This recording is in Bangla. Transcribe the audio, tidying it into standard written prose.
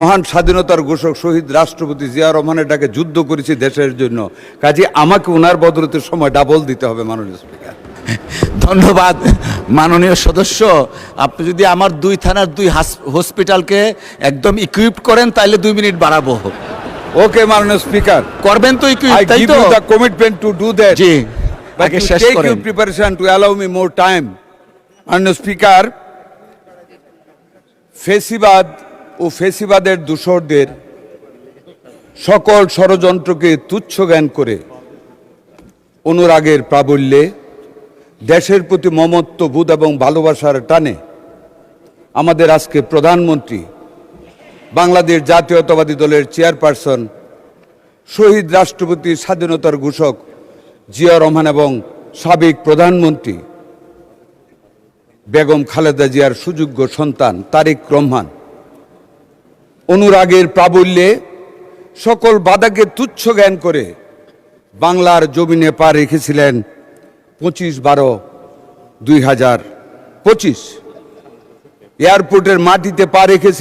মহান স্বাধীনতার ঘোষক শহীদ রাষ্ট্রপতি জিয়া রহমানের ডাকে যুদ্ধ করেছি দেশের জন্য, কাজে আমাকে ওনার বদলতের সময় ডাবল দিতে হবে মাননীয় স্পিকার। ধন্যবাদ মাননীয় সদস্য। আপনি যদি আমার 2 থানার 2 হসপিটালকে একদম ইকুইপড করেন তাহলে 2 মিনিট বাড়াবো। ওকে মাননীয় স্পিকার, করবেন তো I ইকুইপ, তাই give তো? you the commitment to do that. G, But আগে you শেষ take করেন। your preparation to allow me more time. মাননীয় স্পিকার, ফেসিবাদ ও ফেসিবাদের দূষরদের সকল ষড়যন্ত্রকে তুচ্ছ জ্ঞান করে অনুরাগের প্রাবল্যে দেশের প্রতি মমত্ববোধ এবং ভালোবাসার টানে আমাদের আজকে প্রধানমন্ত্রী, বাংলাদেশ জাতীয়তাবাদী দলের চেয়ারপারসন, শহীদ রাষ্ট্রপতি, স্বাধীনতার ঘোষক জিয়া রহমান এবং সাবেক প্রধানমন্ত্রী বেগম খালেদা জিয়ার সুযোগ্য সন্তান তারেক রহমান অনুরাগের প্রাবল্যে সকল বাধাকে তুচ্ছ জ্ঞান করে বাংলার জমিনে পা রেখেছিলেন 25/12/2025। এয়ারপোর্টের মাটিতে পা রেখেছিলেন